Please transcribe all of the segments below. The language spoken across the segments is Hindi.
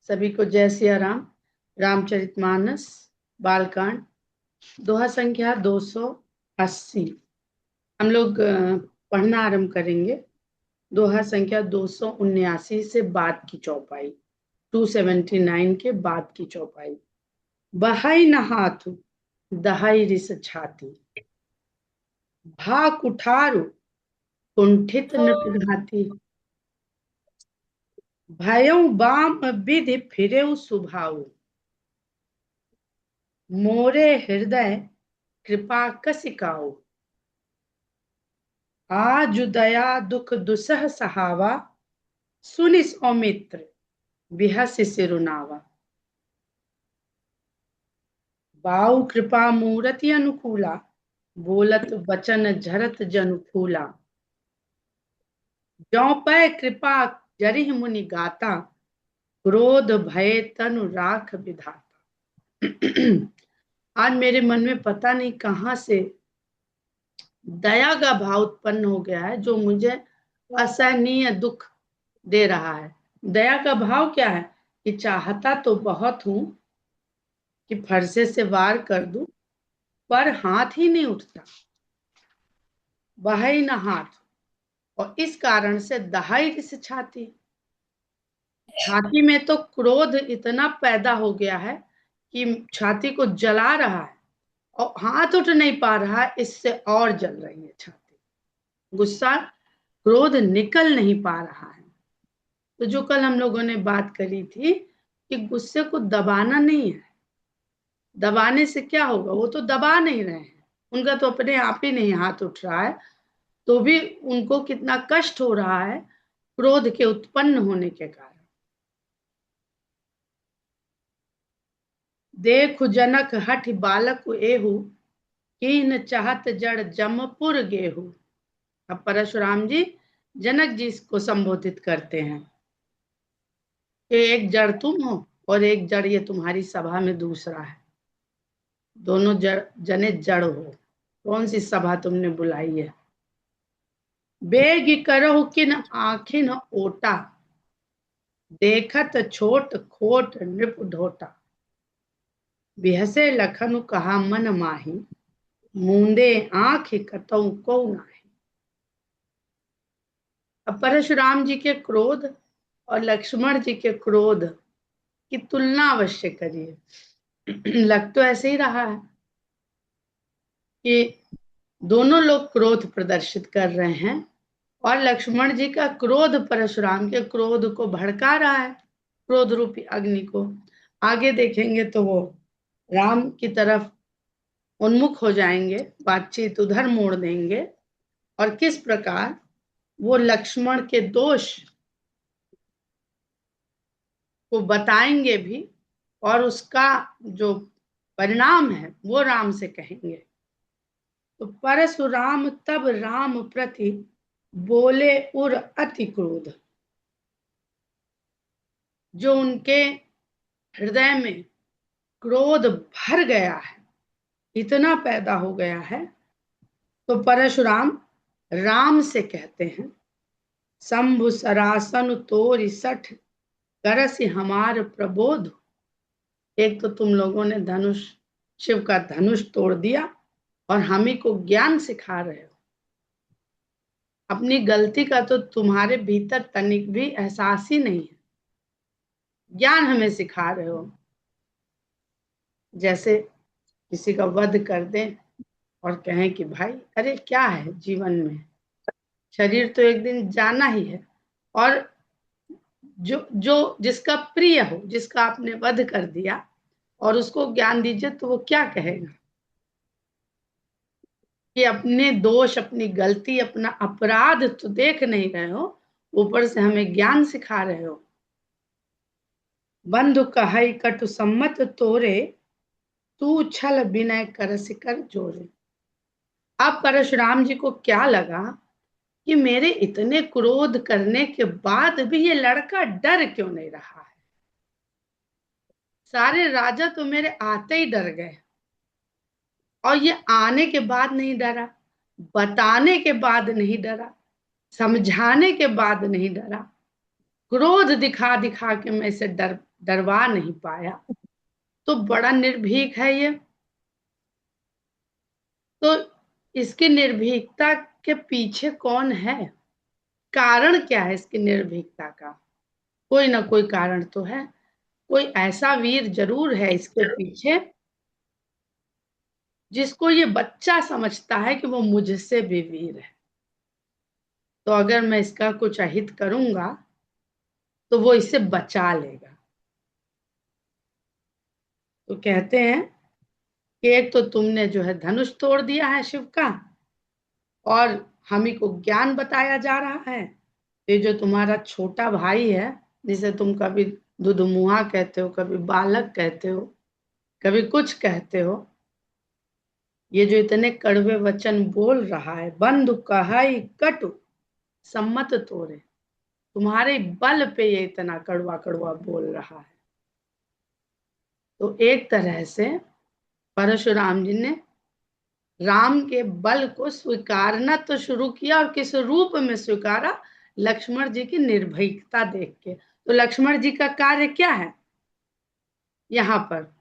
सभी को जय सिया राम। रामचरितमानस बालकांड दोहा संख्या 280 हम लोग पढ़ना आरंभ करेंगे। दोहा संख्या 279 से बाद की चौपाई, 279 के बाद की चौपाई। बहाई न हाथु दहाई रिस छाती, भा कुठारु कुंठित नृप घाती, भयउ बाम विधि फिरेउ सुभाऊ, मोरे हृदय कृपा कसिकाऊ, आज दया दुख दुसह सहावा, सुनिस औमित्र बिहसि सिरुनावा। बाऊ कृपा मूरति अनुकूला, बोलत वचन झरत जनु फूला। ज्यों पै कृपा जरिह मुनि गाता, क्रोध भय तनु राख विधाता। आज मेरे मन में पता नहीं कहां से दया का भाव उत्पन्न हो गया है, जो मुझे असहनीय दुख दे रहा है। दया का भाव क्या है कि चाहता तो बहुत हूं कि फरसे से वार कर दूं, पर हाथ ही नहीं उठता, बहाई न हाथ, और इस कारण से दहाई से छाती, छाती में तो क्रोध इतना पैदा हो गया है कि छाती को जला रहा है, और हाथ उठ नहीं पा रहा है, इससे और जल रही है छाती। गुस्सा क्रोध निकल नहीं पा रहा है। तो जो कल हम लोगों ने बात करी थी कि गुस्से को दबाना नहीं है, दबाने से क्या होगा, वो तो दबा नहीं रहे हैं, उनका तो अपने आप ही नहीं हाथ उठ रहा है, तो भी उनको कितना कष्ट हो रहा है क्रोध के उत्पन्न होने के कारण। देखु जनक हठ बालक एहू, कीन चाहत जड़ जमपुर गेहू। अब परशुराम जी जनक जी को संबोधित करते हैं कि एक जड़ तुम हो और एक जड़ ये तुम्हारी सभा में दूसरा है, दोनों जने जड़ हो। कौन सी सभा तुमने बुलाई है? बेग करहु किन आखिन ओटा, देखत छोट खोट नृप ढोटा। बिहसे लखनु कहा मन माही, मूंदे आंख कतौ को नाही। अब परशुराम जी के क्रोध और लक्ष्मण जी के क्रोध की तुलना अवश्य करिए। लग तो ऐसे ही रहा है कि दोनों लोग क्रोध प्रदर्शित कर रहे हैं, और लक्ष्मण जी का क्रोध परशुराम के क्रोध को भड़का रहा है, क्रोध रूपी अग्नि को। आगे देखेंगे तो वो राम की तरफ उन्मुख हो जाएंगे, बातचीत उधर मोड़ देंगे, और किस प्रकार वो लक्ष्मण के दोष को बताएंगे भी, और उसका जो परिणाम है वो राम से कहेंगे। तो परशुराम तब राम प्रति बोले उर अति क्रोध। जो उनके हृदय में क्रोध भर गया है, इतना पैदा हो गया है, तो परशुराम राम से कहते हैं, शंभु सरासन तोरि सठ, करसि हमार प्रबोध। एक तो तुम लोगों ने धनुष, शिव का धनुष तोड़ दिया, और हम ही को ज्ञान सिखा रहे हो। अपनी गलती का तो तुम्हारे भीतर तनिक भी एहसास ही नहीं है, ज्ञान हमें सिखा रहे हो। जैसे किसी का वध कर दें और कहें कि भाई अरे क्या है जीवन में, शरीर तो एक दिन जाना ही है, और जो जो जिसका प्रिय हो, जिसका आपने वध कर दिया, और उसको ज्ञान दीजिए तो वो क्या कहेगा कि अपने दोष, अपनी गलती, अपना अपराध तो देख नहीं रहे हो, ऊपर से हमें ज्ञान सिखा रहे हो। बंधु कहई कटु सम्मत तोरे, तू छल विनय करस कर जोरे। अब परशुराम जी को क्या लगा कि मेरे इतने क्रोध करने के बाद भी ये लड़का डर क्यों नहीं रहा है। सारे राजा तो मेरे आते ही डर गए, और ये आने के बाद नहीं डरा, बताने के बाद नहीं डरा, समझाने के बाद नहीं डरा, क्रोध दिखा दिखा के मैं इसे डरवा नहीं पाया, तो बड़ा निर्भीक है ये। तो इसकी निर्भीकता के पीछे कौन है, कारण क्या है इसकी निर्भीकता का? कोई ना कोई कारण तो है, कोई ऐसा वीर जरूर है इसके पीछे जिसको ये बच्चा समझता है कि वो मुझसे भी वीर है, तो अगर मैं इसका कुछ अहित करूंगा तो वो इसे बचा लेगा। तो कहते हैं कि एक तो तुमने जो है धनुष तोड़ दिया है शिव का, और हम ही को ज्ञान बताया जा रहा है। ये जो तुम्हारा छोटा भाई है, जिसे तुम कभी दुधमुहा कहते हो, कभी बालक कहते हो, कभी कुछ कहते हो, ये जो इतने कड़वे वचन बोल रहा है, बंधु कहाई कटु सम्मत तोरे, तुम्हारे बल पे ये इतना कड़वा कड़वा बोल रहा है। तो एक तरह से परशुराम जी ने राम के बल को स्वीकारना तो शुरू किया, और किस रूप में स्वीकारा? लक्ष्मण जी की निर्भीकता देख के। तो लक्ष्मण जी का कार्य क्या है यहाँ पर?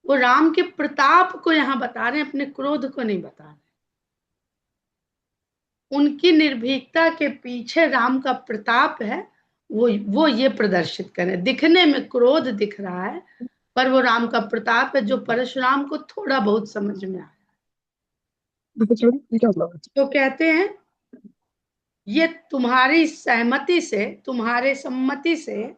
वो राम के प्रताप को यहाँ बता रहे हैं, अपने क्रोध को नहीं बता रहे। उनकी निर्भीकता के पीछे राम का प्रताप है, वो ये प्रदर्शित करें। दिखने में क्रोध दिख रहा है, पर वो राम का प्रताप है जो परशुराम को थोड़ा बहुत समझ में आया। तो कहते हैं ये तुम्हारी सहमति से, तुम्हारे सम्मति से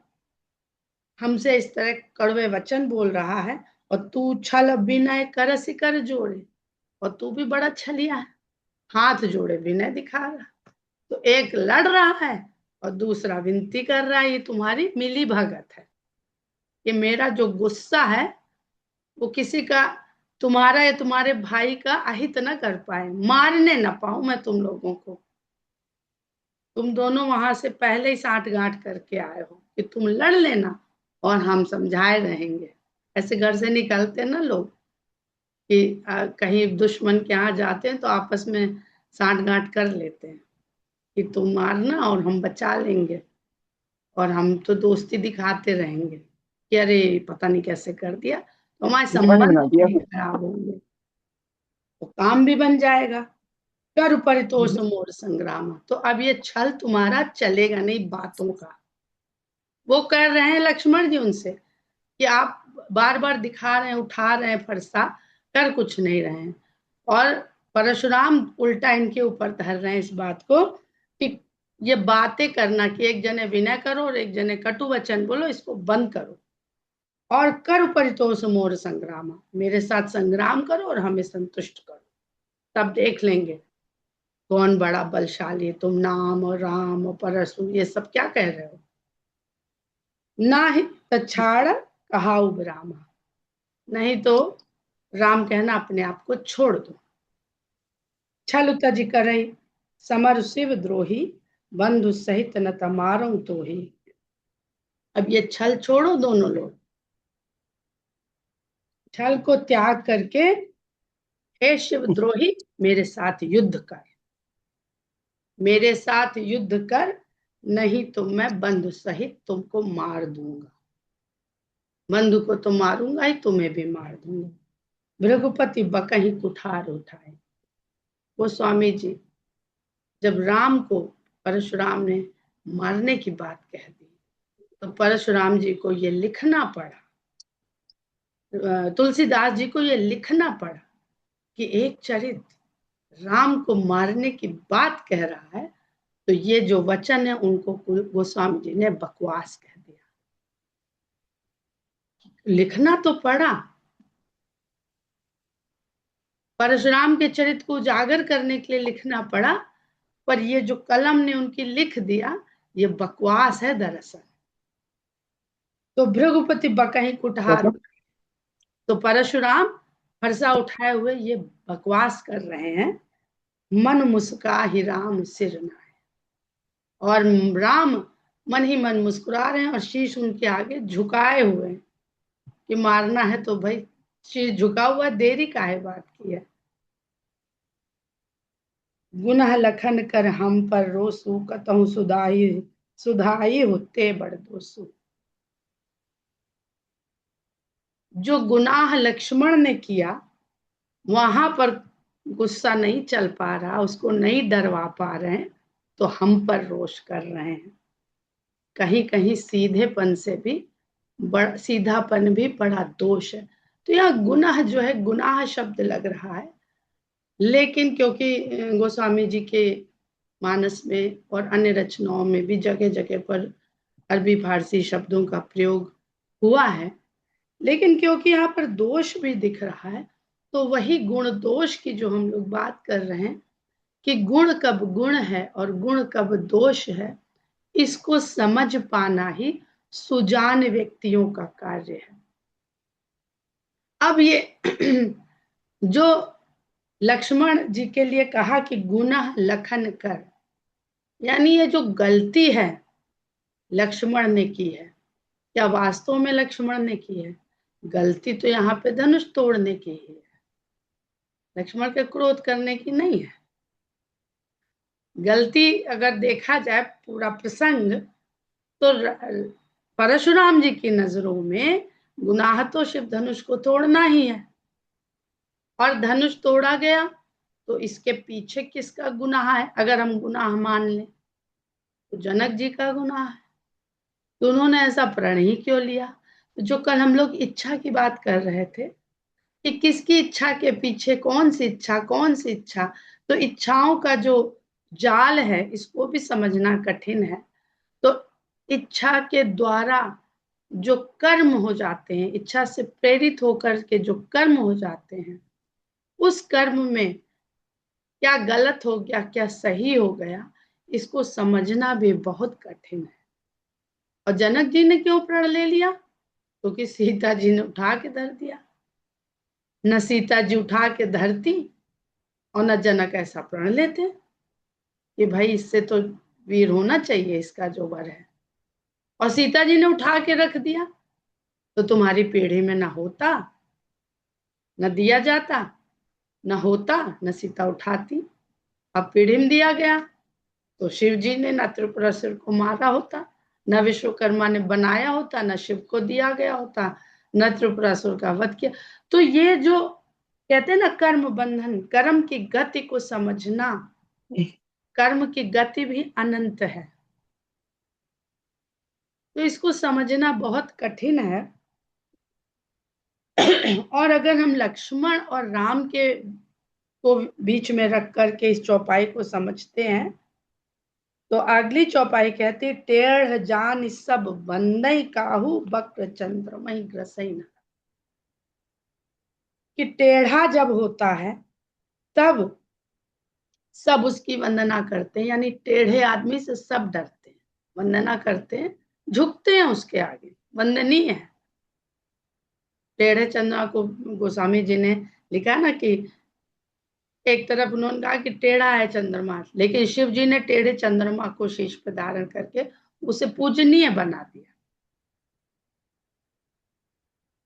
हमसे इस तरह कड़वे वचन बोल रहा है, और तू छल विनय कर सिकर जोड़े, और तू भी बड़ा छलिया है, हाथ जोड़े विनय दिखा रहा। तो एक लड़ रहा है और दूसरा विनती कर रहा है। ये तुम्हारी मिली भगत है। ये मेरा जो गुस्सा है वो किसी का, तुम्हारा या तुम्हारे भाई का अहित न कर पाए, मारने न पाऊं मैं तुम लोगों को। तुम दोनों वहां से पहले ही साठ गांठ करके आए हो कि तुम लड़ लेना और हम समझाए रहेंगे। ऐसे घर से निकलते ना लोग कि कहीं दुश्मन के यहाँ जाते हैं तो आपस में साठ गांठ कर लेते हैं कि तुम मारना और हम बचा लेंगे, और हम तो दोस्ती दिखाते रहेंगे कि अरे पता नहीं कैसे कर दिया, तो हमारे संबंध नहीं खराब होंगे, तो काम भी बन जाएगा। कर परितोष मोर संग्राम। तो अब ये छल तुम्हारा चलेगा नहीं बातों का। वो कर रहे हैं लक्ष्मण जी उनसे कि आप बार बार दिखा रहे हैं, उठा रहे हैं फरसा, कर कुछ नहीं रहे हैं। और परशुराम उल्टा इनके ऊपर धर रहे हैं इस बात को कि ये बातें करना कि एक जने विनय करो और एक जने कटु वचन बोलो, इसको बंद करो, और कर परितोष मोर संग्राम, मेरे साथ संग्राम करो और हमें संतुष्ट करो, तब देख लेंगे कौन बड़ा बलशाली है। तुम नाम और राम और परशु ये सब क्या कह रहे हो? ना ही तछाड़ कहा रामा, नहीं तो राम कहना अपने आप को छोड़ दो। छल तज करई समर शिव द्रोही, बंधु सहित न तमारो तो ही। अब ये छल छोड़ो दोनों लोग, छल को त्याग करके हे शिव द्रोही मेरे साथ युद्ध कर, मेरे साथ युद्ध कर, नहीं तो मैं बंधु सहित तुमको मार दूंगा। बंधु को तो मारूंगा ही, तुम्हें भी मार दूंगा। भृगुपति बकही कुठार उठाए। वो स्वामी जी जब राम को परशुराम ने मारने की बात कह दी तो परशुराम जी को ये लिखना पड़ा, तुलसीदास जी को ये लिखना पड़ा कि एक चरित्र राम को मारने की बात कह रहा है, तो ये जो वचन है उनको गोस्वामी जी ने बकवास कह दिया। लिखना तो पड़ा, परशुराम के चरित्र को उजागर करने के लिए लिखना पड़ा, पर ये जो कलम ने उनकी लिख दिया ये बकवास है दरअसल। तो भृगुपति बकही कुठार, तो परशुराम फरसा उठाए हुए ये बकवास कर रहे हैं, मन मुस्का ही राम सिर नाए, और राम मन ही मन मुस्कुरा रहे हैं और शीश उनके आगे झुकाए हुए हैं कि मारना है तो भाई शीश झुका हुआ, देरी काहे बात की है। गुनह लखन कर हम पर रोसु, कतहु सुधाई सुधाई होते बड़ दोसु। जो गुनाह लक्ष्मण ने किया वहां पर गुस्सा नहीं चल पा रहा, उसको नहीं डरवा पा रहे हैं, तो हम पर रोष कर रहे हैं। कहीं कहीं सीधेपन से भी सीधापन भी बड़ा दोष है। तो यह गुनाह जो है, गुनाह शब्द लग रहा है, लेकिन क्योंकि गोस्वामी जी के मानस में और अन्य रचनाओं में भी जगह जगह पर अरबी फारसी शब्दों का प्रयोग हुआ है, लेकिन क्योंकि यहाँ पर दोष भी दिख रहा है, तो वही गुण दोष की जो हम लोग बात कर रहे हैं कि गुण कब गुण है और गुण कब दोष है, इसको समझ पाना ही सुजान व्यक्तियों का कार्य है। अब ये जो लक्ष्मण जी के लिए कहा कि गुनाह लखन कर, यानी ये जो गलती है लक्ष्मण ने की है, क्या वास्तव में लक्ष्मण ने की है? गलती तो यहाँ पे धनुष तोड़ने की ही है, लक्ष्मण के क्रोध करने की नहीं है। गलती अगर देखा जाए पूरा प्रसंग, तो परशुराम जी की नजरों में गुनाह तो शिव धनुष को तोड़ना ही है, और धनुष तोड़ा गया तो इसके पीछे किसका गुनाह है? अगर हम गुनाह मान लें तो जनक जी का गुनाह है। तो उन्होंने ऐसा प्रण ही क्यों लिया? तो जो कल हम लोग इच्छा की बात कर रहे थे कि किसकी इच्छा के पीछे कौन सी इच्छा, कौन सी इच्छा, तो इच्छाओं का जो जाल है इसको भी समझना कठिन है। तो इच्छा के द्वारा जो कर्म हो जाते हैं, इच्छा से प्रेरित होकर के जो कर्म हो जाते हैं, उस कर्म में क्या गलत हो गया, क्या सही हो गया, इसको समझना भी बहुत कठिन है। और जनक जी ने क्यों प्रण ले लिया? क्योंकि सीता जी ने उठा के धर दिया। न सीता जी उठा के धरती और न जनक ऐसा प्रण लेते कि भाई इससे तो वीर होना चाहिए, इसका जो वर है, और सीता जी ने उठा के रख दिया, तो तुम्हारी पीढ़ी में ना होता, न दिया जाता, न होता, न सीता उठाती। अब पीढ़ी में दिया गया तो शिव जी ने न त्रिपुरासुर को मारा होता, न विश्वकर्मा ने बनाया होता, न शिव को दिया गया होता, न त्रिपुरासुर का वध किया। तो ये जो कहते हैं ना कर्म बंधन, कर्म की गति को समझना, कर्म की गति भी अनंत है, तो इसको समझना बहुत कठिन है। और अगर हम लक्ष्मण और राम के को बीच में रख करके इस चौपाई को समझते हैं, तो अगली चौपाई कहती, टेढ़ जान सब बंदई काहू बक्र चंद्रमहि ग्रसई न। कि टेढ़ा जब होता है तब सब उसकी वंदना करते हैं, यानी टेढ़े आदमी से सब डरते हैं, वंदना करते हैं, झुकते हैं उसके आगे, वंदनीय है। टेढ़े चंद्रमा को गोस्वामी जी ने लिखा ना कि एक तरफ उन्होंने कहा कि टेढ़ा है चंद्रमा, लेकिन शिव जी ने टेढ़े चंद्रमा को शीश पर धारण करके उसे पूजनीय बना दिया।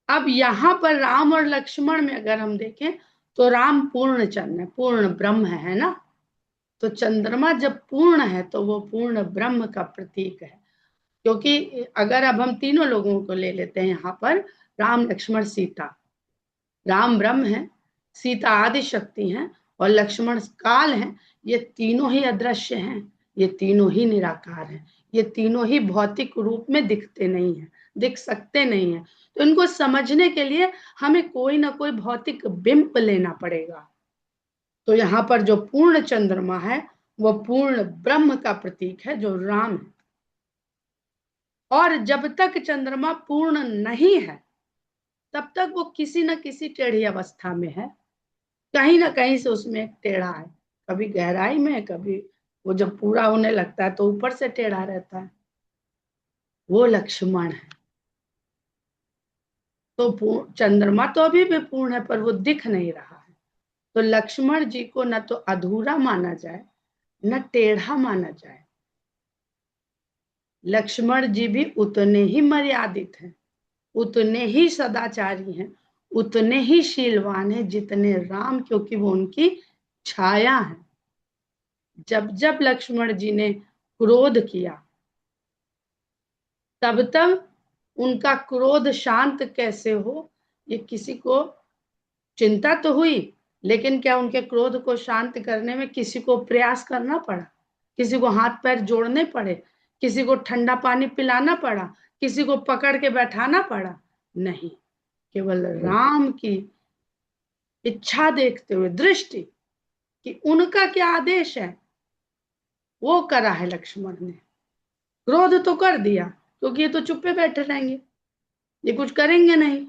अब यहाँ पर राम और लक्ष्मण में अगर हम देखें तो राम पूर्ण चंद्र है, पूर्ण ब्रह्म है ना, तो चंद्रमा जब पूर्ण है तो वो पूर्ण ब्रह्म का प्रतीक है। क्योंकि अगर अब हम तीनों लोगों को ले लेते हैं यहाँ पर, राम लक्ष्मण सीता, राम ब्रह्म है, सीता आदि शक्ति हैं, और लक्ष्मण काल हैं। ये तीनों ही अदृश्य हैं, ये तीनों ही निराकार हैं, ये तीनों ही भौतिक रूप में दिखते नहीं हैं, दिख सकते नहीं हैं। तो इनको समझने के लिए हमें कोई ना कोई भौतिक बिंब लेना पड़ेगा। तो यहाँ पर जो पूर्ण चंद्रमा है वो पूर्ण ब्रह्म का प्रतीक है, जो राम है। और जब तक चंद्रमा पूर्ण नहीं है तब तक वो किसी न किसी टेढ़ी अवस्था में है, कहीं ना कहीं से उसमें टेढ़ा है, कभी गहराई में, कभी वो जब पूरा होने लगता है तो ऊपर से टेढ़ा रहता है। वो लक्ष्मण है। तो चंद्रमा तो अभी भी पूर्ण है पर वो दिख नहीं रहा है। तो लक्ष्मण जी को न तो अधूरा माना जाए न टेढ़ा माना जाए। लक्ष्मण जी भी उतने ही मर्यादित हैं, उतने ही सदाचारी हैं, उतने ही शीलवान हैं जितने राम, क्योंकि वो उनकी छाया है। जब जब लक्ष्मण जी ने क्रोध किया तब तब उनका क्रोध शांत कैसे हो, ये किसी को चिंता तो हुई, लेकिन क्या उनके क्रोध को शांत करने में किसी को प्रयास करना पड़ा? किसी को हाथ पैर जोड़ने पड़े? किसी को ठंडा पानी पिलाना पड़ा? किसी को पकड़ के बैठाना पड़ा? नहीं, केवल राम की इच्छा देखते हुए, दृष्टि कि उनका क्या आदेश है वो करा है लक्ष्मण ने। क्रोध तो कर दिया, क्योंकि ये तो चुप्पे बैठे रहेंगे, ये कुछ करेंगे नहीं।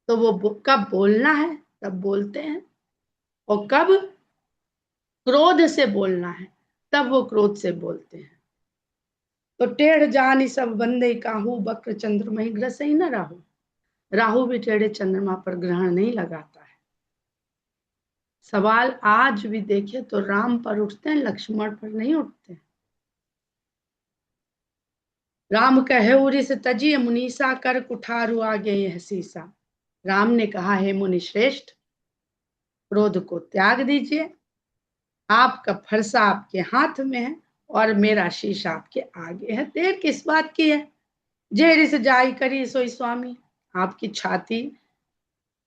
तो वो कब बोलना है तब बोलते हैं, और कब क्रोध से बोलना है तब वो क्रोध से बोलते हैं। तो टेढ़ जानी सब बंदे काहू, वक्र चंद्रमा ही ग्रसई न राहु। राहु भी टेढ़े चंद्रमा पर ग्रहण नहीं लगाता है। सवाल आज भी देखे तो राम पर उठते हैं, लक्ष्मण पर नहीं उठते। राम कहे उरी से तजिए मुनीसा, कर कुठारु आगे यह सीसा। राम ने कहा, हे मुनि श्रेष्ठ, क्रोध को त्याग दीजिए, आपका फरसा आपके हाथ में है और मेरा शीशा आपके आगे है। देर किस बात की है? जेरी से जाई करी सोई स्वामी। आपकी छाती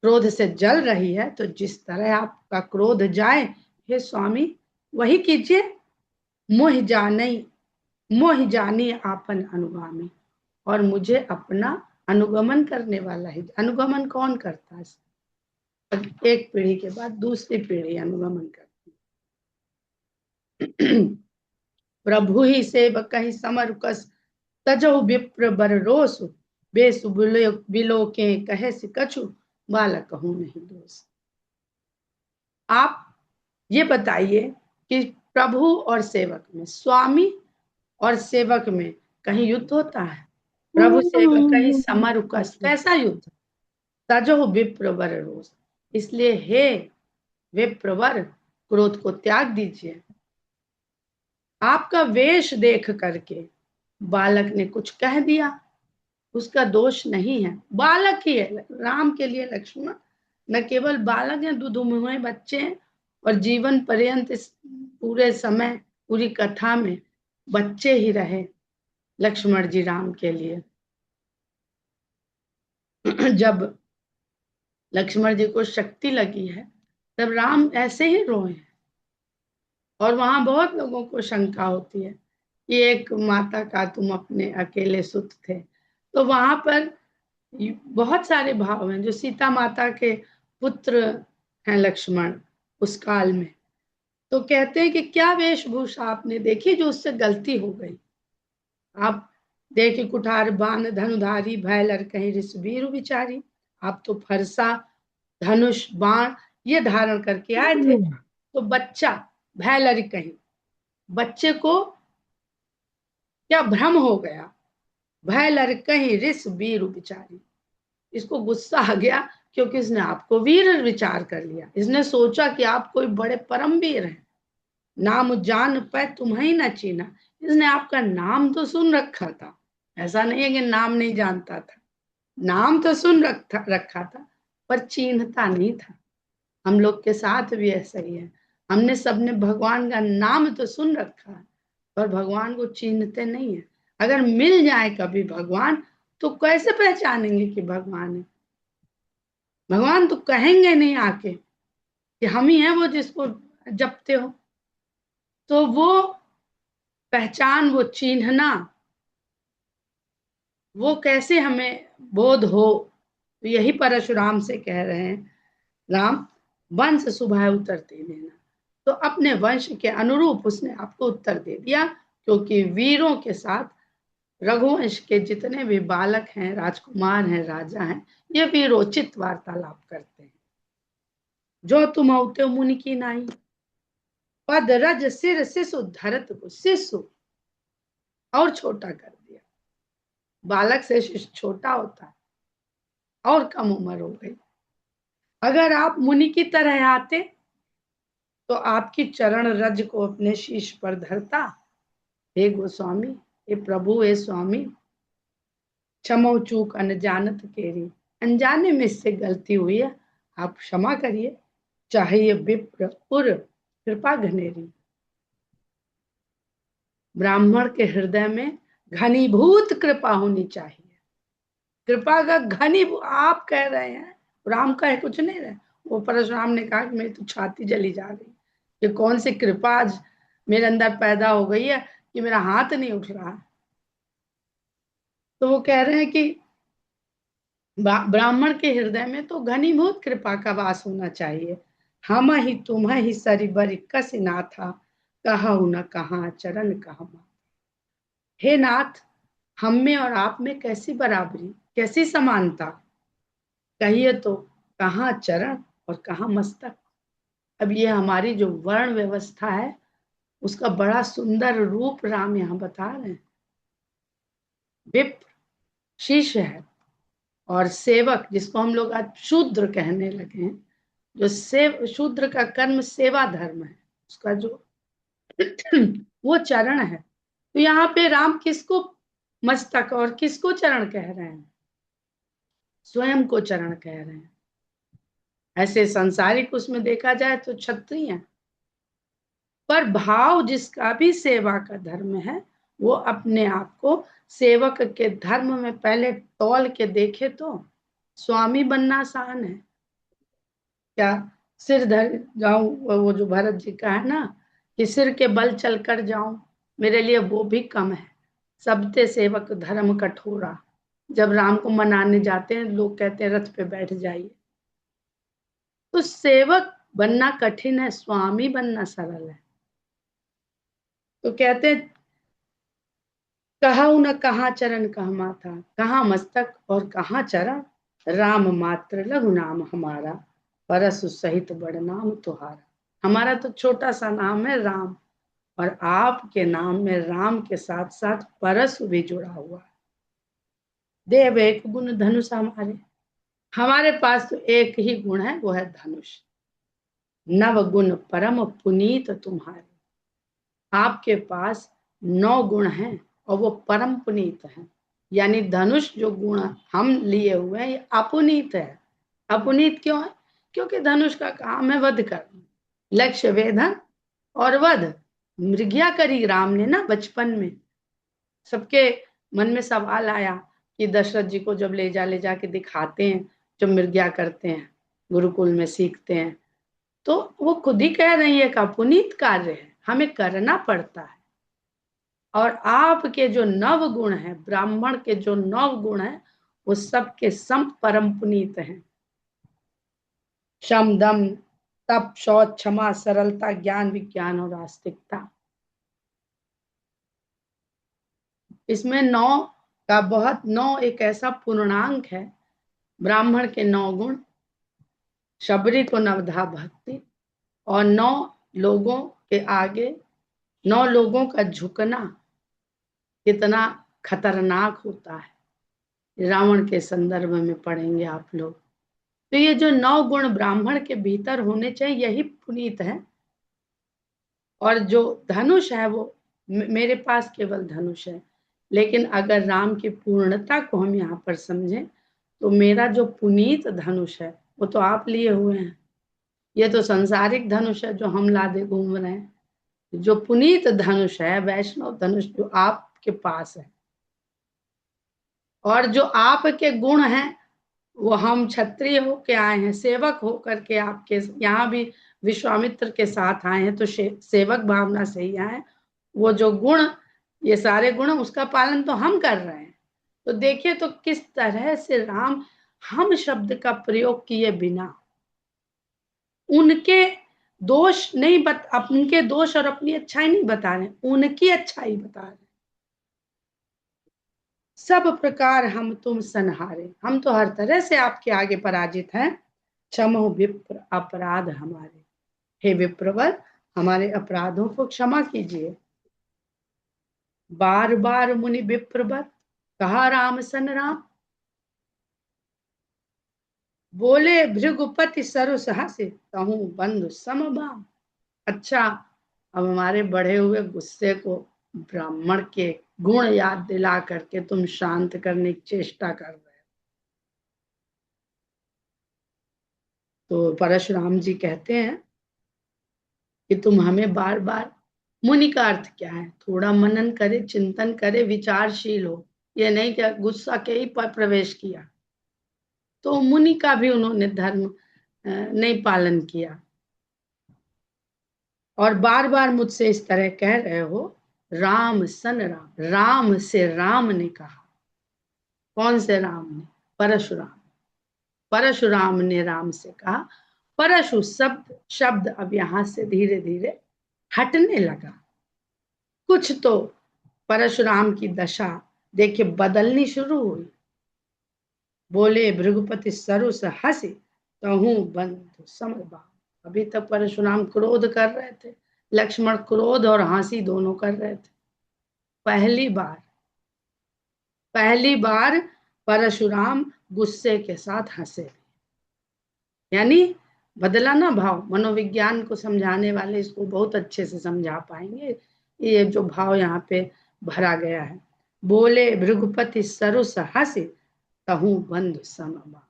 क्रोध से जल रही है, तो जिस तरह आपका क्रोध जाए हे स्वामी वही कीजिए। मोह जानी आपन अनुगामी, और मुझे अपना अनुगमन करने वाला है। अनुगमन कौन करता है? एक पीढ़ी के बाद दूसरी पीढ़ी अनुगमन करती है। प्रभु ही सेवक ही समरकस, तजहु विप्र बर रोष। बेसु बिलो के कहे से कछु, बालक कहूं नहीं दोष। आप ये बताइए कि प्रभु और सेवक में, स्वामी और सेवक में कहीं युद्ध होता है? प्रभु सेवक कहीं समर उकस, कैसा युद्ध? तजो विप्रवर रोष। इसलिए हे विप्रवर, क्रोध को त्याग दीजिए। आपका वेश देख करके बालक ने कुछ कह दिया, उसका दोष नहीं है, बालक ही है। राम के लिए लक्ष्मण न केवल बालक हैं, दुधुमुहे बच्चे हैं, और जीवन पर्यंत इस पूरे समय, पूरी कथा में बच्चे ही रहे लक्ष्मण जी राम के लिए। जब लक्ष्मण जी को शक्ति लगी है तब राम ऐसे ही रोए हैं। और वहां बहुत लोगों को शंका होती है कि एक माता का तुम अपने अकेले सुत थे। तो वहां पर बहुत सारे भाव हैं। जो सीता माता के पुत्र हैं लक्ष्मण उस काल में, तो कहते हैं कि क्या वेशभूषा आपने देखी जो उससे गलती हो गई। आप देखे कुठार बाण धनुधारी, भय लर कहीं ऋषवीर विचारी। आप तो फरसा धनुष बाण ये धारण करके आए थे, तो बच्चा भय लर कहीं, बच्चे को क्या भ्रम हो गया। भय लर कहीं ऋष वीर विचारी, इसको गुस्सा आ गया क्योंकि इसने आपको वीर विचार कर लिया। इसने सोचा कि आप कोई बड़े परम वीर हैं। नाम जान पे तुम्हें न चीना, इसने आपका नाम तो सुन रखा था, ऐसा नहीं है कि नाम नहीं जानता था, नाम तो सुन रखा था, पर चिन्हता नहीं था। हम लोग के साथ भी ऐसा ही है, हमने सबने भगवान का नाम तो सुन रखा है, पर भगवान को चिन्हते नहीं है। अगर मिल जाए कभी भगवान, तो कैसे पहचानेंगे कि भगवान है? भगवान तो कहेंगे नहीं आके कि हम ही हैं वो जिसको जपते हो। तो वो पहचान, वो चिन्हना, वो कैसे हमें बोध हो? तो यही परशुराम से कह रहे हैं, राम वंश सुबह उत्तर दे देना। तो अपने वंश के अनुरूप उसने आपको उत्तर दे दिया, क्योंकि वीरों के साथ रघुवंश के जितने भी बालक हैं, राजकुमार हैं, राजा हैं, ये वीरोचित वार्तालाप करते हैं। जो तुम औते मुनि की नाई, पद रज सिर शिशु धरत को, शिशु और छोटा कर दिया। बालक से शिशु छोटा होता है, और कम उम्र हो गई। अगर आप मुनि की तरह आते तो आपकी चरण रज को अपने शीश पर धरता। हे गोस्वामी, हे प्रभु, हे स्वामी, क्षमो चूक अनजानत केरी, अनजाने में इससे गलती हुई है, आप क्षमा करिए। चाहिए विप्र उर कृपा घनेरी। ब्राह्मण के हृदय में घनीभूत कृपा होनी चाहिए। कृपा का घनी आप कह रहे हैं, राम कहे कुछ नहीं रहे। वो परशुराम ने कहा कि मेरी तो छाती जली जा रही, ये कौन सी कृपा आज मेरे अंदर पैदा हो गई है कि मेरा हाथ नहीं उठ रहा। तो वो कह रहे हैं कि ब्राह्मण के हृदय में तो घनीभूत कृपा का वास होना चाहिए। हम ही तुम ही सरी बरी कस ना था, कहु न कहाँ चरण कहाँ। हे नाथ, हम में और आप में कैसी बराबरी, कैसी समानता, कहिए तो कहाँ चरण और कहाँ मस्तक। अब ये हमारी जो वर्ण व्यवस्था है उसका बड़ा सुंदर रूप राम यहाँ बता रहे हैं। विप्र शिष्य है और सेवक, जिसको हम लोग आज शूद्र कहने लगे हैं, जो शूद्र का कर्म सेवा धर्म है, उसका जो वो चरण है। तो यहाँ पे राम किसको मस्तक और किसको चरण कह रहे हैं? स्वयं को चरण कह रहे हैं। ऐसे सांसारिक उसमें देखा जाए तो क्षत्रिय है, पर भाव जिसका भी सेवा का धर्म है वो अपने आप को सेवक के धर्म में पहले तौल के देखे तो स्वामी बनना आसान है क्या? सिर धर जाऊं, वो जो भरत जी का है ना कि सिर के बल चल कर जाऊं, मेरे लिए वो भी कम है। सबते सेवक धर्म कठोरा। जब राम को मनाने जाते हैं लोग कहते हैं रथ पे बैठ जाइए। तो सेवक बनना कठिन है, स्वामी बनना सरल है। तो कहते हैं कहु न कहाँ चरण कहमा था, कहाँ मस्तक और कहाँ चरण। राम मात्र लघु नाम हमारा, परसु सहित बड़ नाम तुहारा। हमारा तो छोटा सा नाम है राम, और आपके नाम में राम के साथ साथ परसु भी जुड़ा हुआ है। देव एक गुण धनुष हमारे, हमारे पास तो एक ही गुण है, वो है धनुष। नव गुण परम पुनीत तुम्हारे, आपके पास 9 गुण हैं और वो परम पुनीत हैं। यानी धनुष जो गुण हम लिए हुए हैं ये अपुनीत है। अपुनीत क्यों है? क्योंकि धनुष का काम है वध करना, लक्ष्य वेधन और वध। मृग्या करी राम ने ना बचपन में। सबके मन में सवाल आया कि दशरथ जी को जब ले जाके दिखाते हैं, जब मृग्या करते हैं, गुरुकुल में सीखते हैं, तो वो खुद ही कह रही है का पुनीत कार्य है, हमें करना पड़ता है। और आपके जो 9 गुण हैं, ब्राह्मण के जो 9 गुण हैं, वो सबके सम परम पुनीत हैं। शम दम तप शौच क्षमा सरलता ज्ञान विज्ञान और आस्तिकता। इसमें 9 का बहुत 9 एक ऐसा पूर्णांक है। ब्राह्मण के 9 गुण, शबरी को नवधा भक्ति, और 9 लोगों के आगे 9 लोगों का झुकना कितना खतरनाक होता है, रावण के संदर्भ में पढ़ेंगे आप लोग। तो ये जो 9 गुण ब्राह्मण के भीतर होने चाहिए यही पुनीत है। और जो धनुष है वो मेरे पास केवल धनुष है, लेकिन अगर राम की पूर्णता को हम यहाँ पर समझें तो मेरा जो पुनीत धनुष है वो तो आप लिए हुए हैं। ये तो संसारिक धनुष है जो हम लादे घूम रहे हैं। जो पुनीत धनुष है, वैष्णव धनुष, जो आपके पास है, और जो आपके गुण हैं वो हम क्षत्रिय होके आए हैं, सेवक होकर के आपके यहाँ भी विश्वामित्र के साथ आए हैं, तो सेवक भावना से ही आए। वो जो गुण, ये सारे गुण, उसका पालन तो हम कर रहे हैं। तो देखिए तो किस तरह से राम हम शब्द का प्रयोग किए बिना उनके दोष नहीं उनके दोष और अपनी अच्छाई नहीं बता रहे, उनकी अच्छाई बता रहे। सब प्रकार हम तुम सनहारे, हम तो हर तरह से आपके आगे पराजित हैं। क्षमो विप्र अपराध हमारे, हे विप्रवर हमारे अपराधों को क्षमा कीजिए। बार बार मुनि विप्रवत कहा राम सन राम, बोले भृगुपति सरु सहसे कहूं बंधु समबाम। अच्छा, अब हमारे बढ़े हुए गुस्से को ब्राह्मण के गुण याद दिला करके तुम शांत करने की चेष्टा कर रहे हो। तो परशुराम जी कहते हैं कि तुम हमें बार बार, मुनि का अर्थ क्या है, थोड़ा मनन करे, चिंतन करे, विचारशील हो, ये नहीं कि गुस्सा के ही पर प्रवेश किया। तो मुनि का भी उन्होंने धर्म नहीं पालन किया। और बार बार मुझसे इस तरह कह रहे हो, राम सन राम। राम से राम ने कहा। कौन से राम ने? परशुराम। परशुराम ने राम से कहा। परशु शब्द शब्द अब यहां से धीरे धीरे हटने लगा। कुछ तो परशुराम की दशा देखिए बदलनी शुरू हुई। बोले भृगुपति सरुस हंसी, तहु बंधु समरबा। अभी तक परशुराम क्रोध कर रहे थे, लक्ष्मण क्रोध और हंसी दोनों कर रहे थे। पहली बार परशुराम गुस्से के साथ हंसे। यानी बदला ना भाव। मनोविज्ञान को समझाने वाले इसको बहुत अच्छे से समझा पाएंगे। ये जो भाव यहाँ पे भरा गया है, बोले भृगुपति सरुस हंसी, तहु बंधु समबा।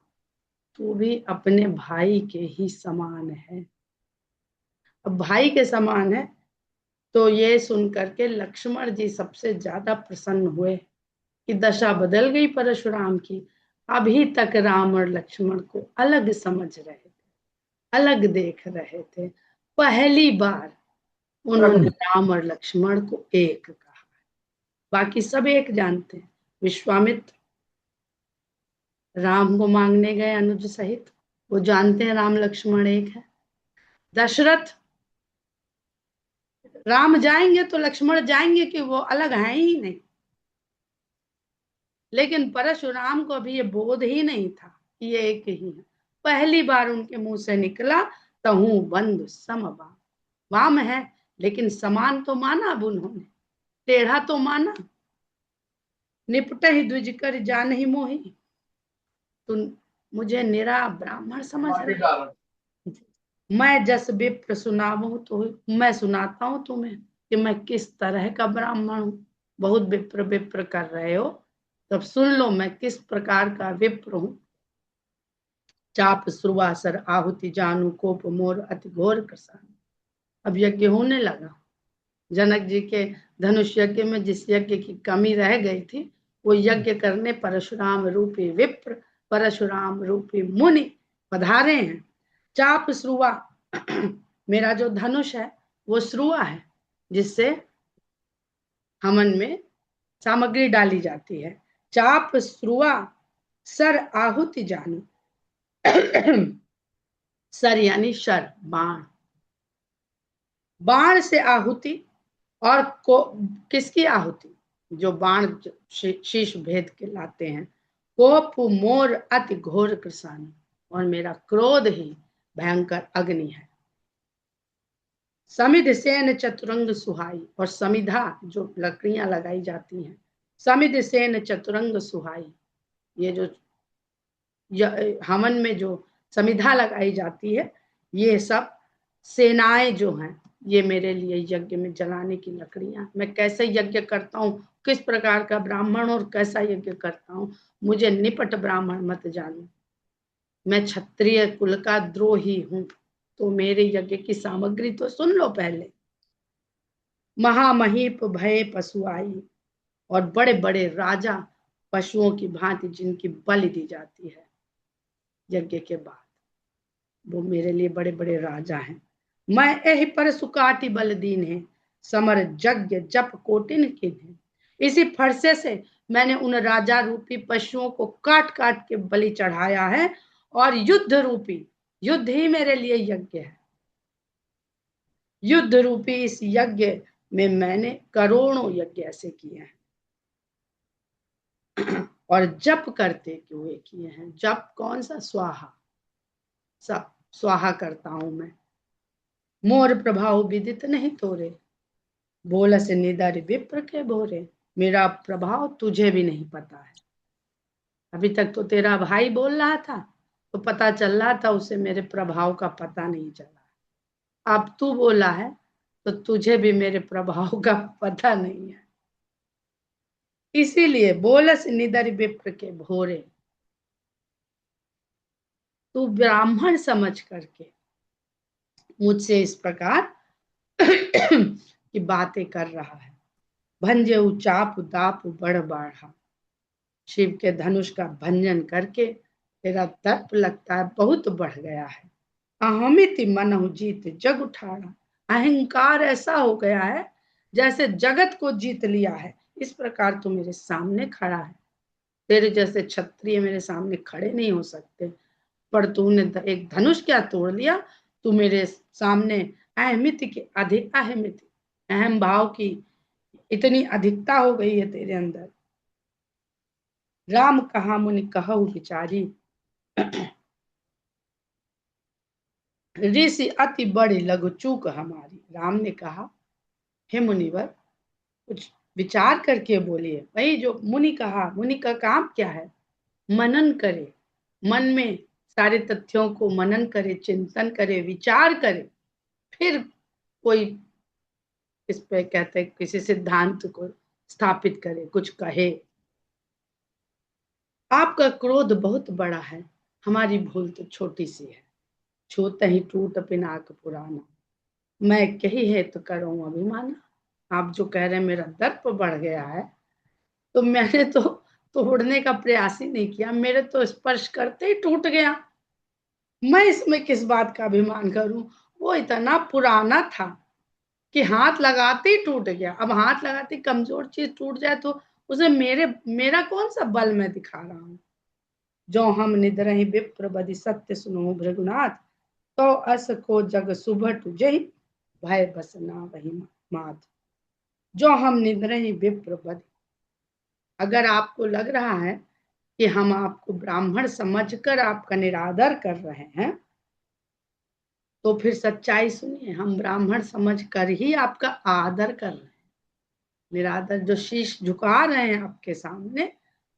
तू भी अपने भाई के ही समान है। अब भाई के समान है तो ये सुन करके लक्ष्मण जी सबसे ज्यादा प्रसन्न हुए कि दशा बदल गई परशुराम की। अभी तक राम और लक्ष्मण को अलग समझ रहे थे, अलग देख रहे थे। पहली बार उन्होंने राम और लक्ष्मण को एक कहा। बाकी सब एक जानते हैं। विश्वामित्र राम को मांगने गए अनुज सहित, वो जानते हैं राम लक्ष्मण एक है। दशरथ राम जाएंगे तो लक्ष्मण जाएंगे कि वो अलग है ही नहीं। लेकिन परशुराम को अभी ये बोध ही नहीं था कि ये एक ही है। पहली बार उनके मुंह से निकला, तहु बंधु समबा। वाम है लेकिन समान तो माना अब उन्होंने, टेढ़ा तो माना। निपट ही द्विज कर जान ही मोही। तुम मुझे निरा ब्राह्मण समझ रहे। मैं जस विप्र सुनाऊं तो मैं सुनाता हूं तुम्हें कि मैं किस तरह का ब्राह्मण हूं। बहुत विप्र विप्र कर रहे हो, तब सुन लो मैं किस प्रकार का विप्र हूं। चाप श्रुवासर आहुति जानू कोप मोर अति घोर कृषाण। अब यज्ञ होने लगा। जनक जी के धनुष यज्ञ में जिस यज्ञ की कमी रह गई थी, वो यज्ञ करने परशुराम रूपी विप्र, परशुराम रूपी मुनि पधारे हैं। चाप श्रुवा मेरा जो धनुष है वो श्रुआ है, जिससे हवन में सामग्री डाली जाती है। चाप श्रुआ सर आहुति जानू। सर यानी शर, बाण। बाण से आहुति और को किसकी आहुति? जो बाण शीश भेद के लाते हैं। कोप मोर अति घोर कृषाण। और मेरा क्रोध ही भयंकर अग्नि है। समिध सेन चतुरंग सुहाई। और समिधा जो लकड़ियां लगाई जाती हैं, समिध सेन चतुरंग सुहाई। ये जो हवन में जो समिधा लगाई जाती है, ये सब सेनाएं जो हैं, ये मेरे लिए यज्ञ में जलाने की लकड़ियां। मैं कैसे यज्ञ करता हूँ, किस प्रकार का ब्राह्मण और कैसा यज्ञ करता हूँ, मुझे निपट ब्राह्मण मत जानो। मैं क्षत्रिय कुल का द्रोही हूँ। तो मेरे यज्ञ की सामग्री तो सुन लो पहले। महामहीप भय पशु आई। और बड़े बड़े राजा पशुओं की भांति जिनकी बलि दी जाती है यज्ञ के बाद, वो मेरे लिए बड़े बड़े राजा हैं। मैं एहि पर सुकाटी बल दीन है, समर यज्ञ जप कोटिन किन है। इसी फरसे से मैंने उन राजा रूपी पशुओं को काट काट के बलि चढ़ाया है। और युद्ध रूपी, युद्ध ही मेरे लिए यज्ञ है। युद्ध रूपी इस यज्ञ में मैंने करोड़ों यज्ञ ऐसे किए हैं। और जप करते हुए किए हैं। जप कौन सा? स्वाहा। सब स्वाहा करता हूं मैं। मोर प्रभाव विदित नहीं तोरे, बोलस निदर विप्र के भोरे। मेरा प्रभाव तुझे भी नहीं पता है। अभी तक तो तेरा भाई बोल रहा था तो पता चल रहा था, उसे मेरे प्रभाव का पता नहीं चला। अब तू बोला है तो तुझे भी मेरे प्रभाव का पता नहीं है। इसीलिए बोलस निदर विप्र के भोरे। तू ब्राह्मण समझ करके मुझसे इस प्रकार की बातें कर रहा है। भंजे चाप दाप बढ़ बाढ़ा। शिव के धनुष का भंजन करके तेरा दर्प लगता है बहुत बढ़ गया है। अहमिति मनहु जीत जग उठाड़ा, अहंकार ऐसा हो गया है जैसे जगत को जीत लिया है। इस प्रकार तू मेरे सामने खड़ा है। तेरे जैसे क्षत्रिय मेरे सामने खड़े नहीं हो सकते, पर तूने एक धनुष क्या तोड़ लिया। तू मेरे सामने अहमिति के अधिक अहमिति, अहम भाव की इतनी अधिकता हो गई है तेरे अंदर। राम कहा मुनि कहु विचारी, ऋषि अति बड़ी लघु चूक हमारी। राम ने कहा, हे मुनिवर, कुछ विचार करके बोलिए। भाई जो मुनि कहा, मुनि का काम क्या है? मनन करे, मन में सारे तथ्यों को मनन करे, चिंतन करे, विचार करे, फिर कोई इस पे कहते हैं किसी सिद्धांत को स्थापित करे, कुछ कहे। आपका क्रोध बहुत बड़ा है, हमारी भूल तो छोटी सी है। छूते ही टूट पिनाक पुराना, मैं कही है तो करूं अभिमाना। आप जो कह रहे हैं मेरा दर्प बढ़ गया है, तो मैंने तो तोड़ने का प्रयास ही नहीं किया, मेरे तो स्पर्श करते ही टूट गया। मैं इसमें किस बात का अभिमान करूं? वो इतना पुराना था कि हाथ लगाते ही टूट गया। अब हाथ लगाते कमजोर चीज टूट जाए तो उसे मेरा कौन सा बल मैं दिखा रहा हूं। जो हम निद्रहि विप्र बदि सत्य सुनो भृगुनाथ, तो अस को जग सुभट जहि भय बसना वही मात। जो हम निद्रहि विप्र बदि, अगर आपको लग रहा है कि हम आपको ब्राह्मण समझकर आपका निरादर कर रहे हैं, तो फिर सच्चाई सुनिए, हम ब्राह्मण समझकर ही आपका आदर कर रहे हैं। निरादर जो शीश झुका रहे हैं आपके सामने,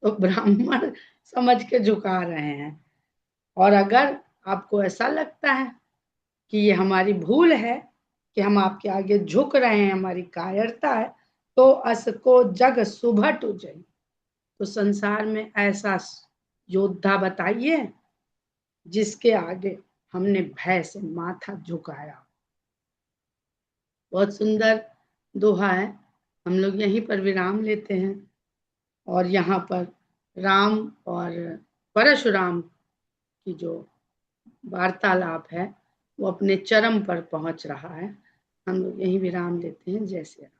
तो ब्राह्मण समझ के झुका रहे हैं। और अगर आपको ऐसा लगता है कि ये हमारी भूल है कि हम आपके आगे झुक रहे हैं, हमारी कायरता है, तो अस को जग सुभट उजई, तो संसार में ऐसा योद्धा बताइए जिसके आगे हमने भय से माथा झुकाया। बहुत सुंदर दोहा है। हम लोग यहीं पर विराम लेते हैं, और यहाँ पर राम और परशुराम की जो वार्तालाप है वो अपने चरम पर पहुंच रहा है। हम लोग यहीं विराम लेते हैं। जय श्री राम।